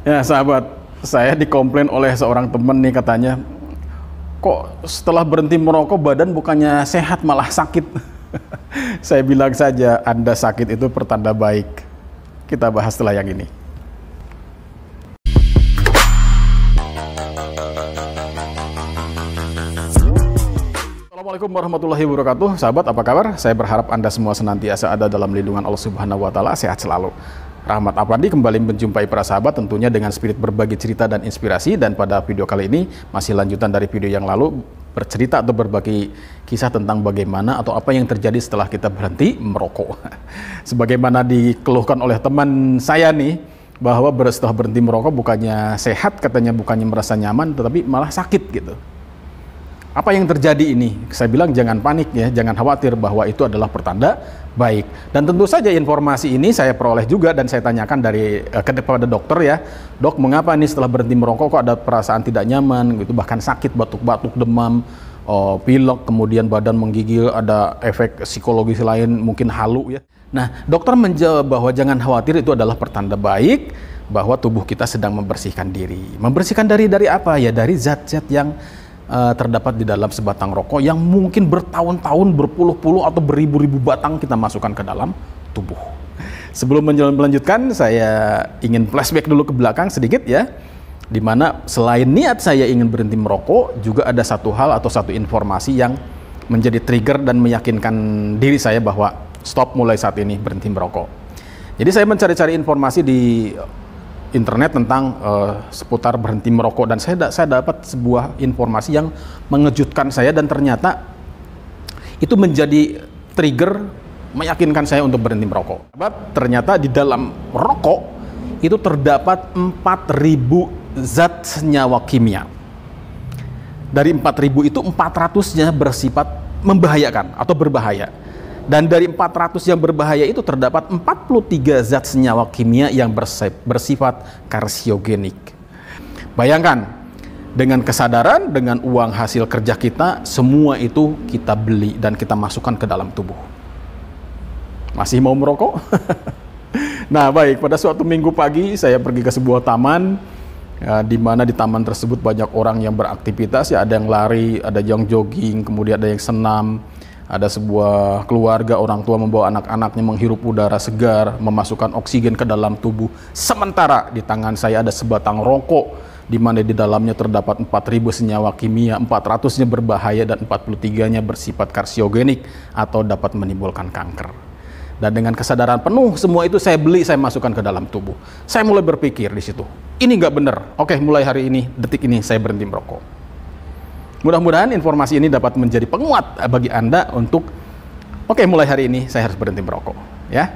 Ya sahabat, saya dikomplain oleh seorang teman nih, katanya, kok setelah berhenti merokok badan bukannya sehat malah sakit. Saya bilang saja, Anda sakit itu pertanda baik. Kita bahas setelah yang ini. Assalamualaikum warahmatullahi wabarakatuh. Sahabat, apa kabar? Saya berharap Anda semua senantiasa ada dalam lindungan Allah Subhanahu wa Ta'ala, sehat selalu. Rahmat Apandi kembali menjumpai para sahabat, tentunya dengan spirit berbagi cerita dan inspirasi. Dan pada video kali ini masih lanjutan dari video yang lalu, bercerita atau berbagi kisah tentang bagaimana atau apa yang terjadi setelah kita berhenti merokok. Sebagaimana dikeluhkan oleh teman saya nih, bahwa setelah berhenti merokok bukannya sehat, katanya bukannya merasa nyaman, tetapi malah sakit gitu. Apa yang terjadi ini? Saya bilang jangan panik ya, jangan khawatir, bahwa itu adalah pertanda baik. Dan tentu saja informasi ini saya peroleh juga dan saya tanyakan kepada dokter ya. Dok, mengapa ini setelah berhenti merokok kok ada perasaan tidak nyaman gitu, bahkan sakit, batuk-batuk, demam, pilek, kemudian badan menggigil, ada efek psikologis lain, mungkin halu ya. Nah, dokter menjawab bahwa jangan khawatir, itu adalah pertanda baik bahwa tubuh kita sedang membersihkan diri. Membersihkan dari apa ya? Dari zat-zat yang terdapat di dalam sebatang rokok yang mungkin bertahun-tahun, berpuluh-puluh atau beribu-ribu batang kita masukkan ke dalam tubuh. Sebelum melanjutkan, saya ingin flashback dulu ke belakang sedikit ya, dimana selain niat saya ingin berhenti merokok, juga ada satu hal atau satu informasi yang menjadi trigger dan meyakinkan diri saya bahwa stop, mulai saat ini berhenti merokok. Jadi saya mencari-cari informasi di internet tentang seputar berhenti merokok, dan saya dapat sebuah informasi yang mengejutkan saya, dan ternyata itu menjadi trigger meyakinkan saya untuk berhenti merokok. Ternyata di dalam rokok itu terdapat 4.000 zat senyawa kimia. Dari 4.000 itu 400-nya bersifat membahayakan atau berbahaya. Dan dari 400 yang berbahaya itu terdapat 43 zat senyawa kimia yang bersifat karsiogenik. Bayangkan, dengan kesadaran, dengan uang hasil kerja kita, semua itu kita beli dan kita masukkan ke dalam tubuh. Masih mau merokok? Nah baik, pada suatu minggu pagi saya pergi ke sebuah taman, di mana di taman tersebut banyak orang yang beraktivitas ya, ada yang lari, ada yang jogging, kemudian ada yang senam. Ada sebuah keluarga, orang tua membawa anak-anaknya menghirup udara segar, memasukkan oksigen ke dalam tubuh. Sementara di tangan saya ada sebatang rokok, di mana di dalamnya terdapat 4.000 senyawa kimia, 400-nya berbahaya dan 43-nya bersifat karsiogenik atau dapat menimbulkan kanker. Dan dengan kesadaran penuh, semua itu saya beli, saya masukkan ke dalam tubuh. Saya mulai berpikir di situ, ini nggak benar. Oke, mulai hari ini, detik ini saya berhenti merokok. Mudah-mudahan informasi ini dapat menjadi penguat bagi Anda untuk mulai hari ini saya harus berhenti merokok ya.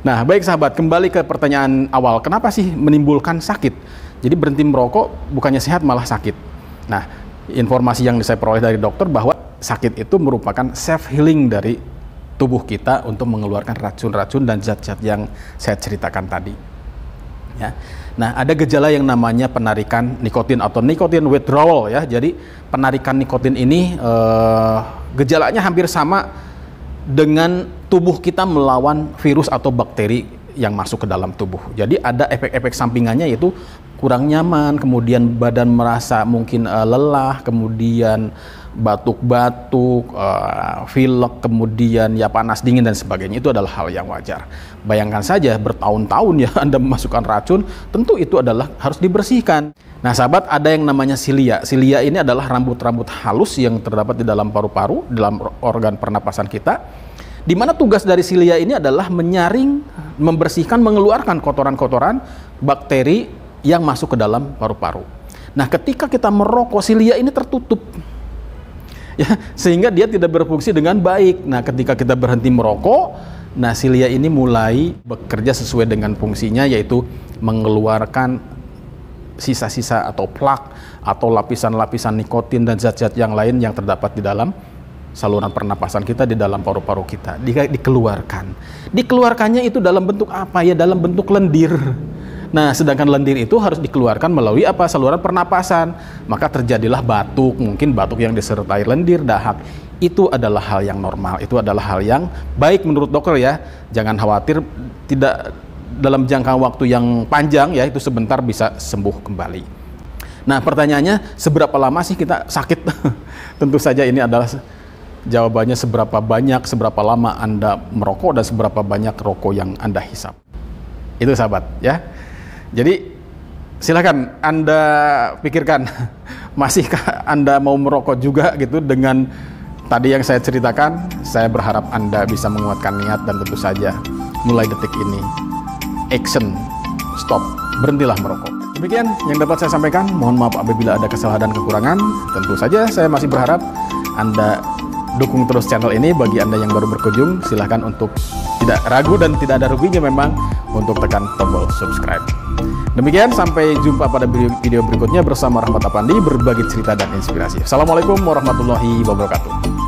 Nah baik sahabat, kembali ke pertanyaan awal, kenapa sih menimbulkan sakit? Jadi berhenti merokok bukannya sehat malah sakit. Nah, informasi yang saya peroleh dari dokter bahwa sakit itu merupakan self healing dari tubuh kita untuk mengeluarkan racun-racun dan zat-zat yang saya ceritakan tadi ya. Nah, ada gejala yang namanya penarikan nikotin atau nicotine withdrawal ya. Jadi penarikan nikotin ini gejalanya hampir sama dengan tubuh kita melawan virus atau bakteri yang masuk ke dalam tubuh. Jadi ada efek-efek sampingannya, yaitu kurang nyaman, kemudian badan merasa mungkin lelah, kemudian batuk-batuk, pilek, kemudian ya panas dingin dan sebagainya. Itu adalah hal yang wajar. Bayangkan saja bertahun-tahun ya Anda memasukkan racun, tentu itu adalah harus dibersihkan. Nah sahabat, ada yang namanya silia. Silia ini adalah rambut-rambut halus yang terdapat di dalam paru-paru, dalam organ pernapasan kita, di mana tugas dari silia ini adalah menyaring, membersihkan, mengeluarkan kotoran-kotoran, bakteri yang masuk ke dalam paru-paru. Nah ketika kita merokok, silia ini tertutup ya, sehingga dia tidak berfungsi dengan baik. Nah ketika kita berhenti merokok, nah silia ini mulai bekerja sesuai dengan fungsinya, yaitu mengeluarkan sisa-sisa atau plak atau lapisan-lapisan nikotin dan zat-zat yang lain yang terdapat di dalam saluran pernapasan kita, di dalam paru-paru kita, dikeluarkannya itu dalam bentuk apa ya? Dalam bentuk lendir. Nah, sedangkan lendir itu harus dikeluarkan melalui apa? Saluran pernapasan. Maka terjadilah batuk, mungkin batuk yang disertai lendir, dahak. Itu adalah hal yang normal, itu adalah hal yang baik menurut dokter ya. Jangan khawatir, tidak dalam jangka waktu yang panjang ya, itu sebentar bisa sembuh kembali. Nah, pertanyaannya seberapa lama sih kita sakit? Tentu saja ini adalah jawabannya seberapa banyak, seberapa lama Anda merokok dan seberapa banyak rokok yang Anda hisap. Itu sahabat ya. Jadi silakan Anda pikirkan, masihkah Anda mau merokok juga gitu dengan tadi yang saya ceritakan. Saya berharap Anda bisa menguatkan niat dan tentu saja mulai detik ini action, stop, berhentilah merokok. Demikian yang dapat saya sampaikan. Mohon maaf apabila ada kesalahan dan kekurangan. Tentu saja saya masih berharap Anda dukung terus channel ini. Bagi Anda yang baru berkunjung, silahkan untuk tidak ragu dan tidak ada ruginya memang untuk tekan tombol subscribe. Demikian, sampai jumpa pada video berikutnya bersama Rahmat Apandi, berbagi cerita dan inspirasi. Assalamualaikum warahmatullahi wabarakatuh.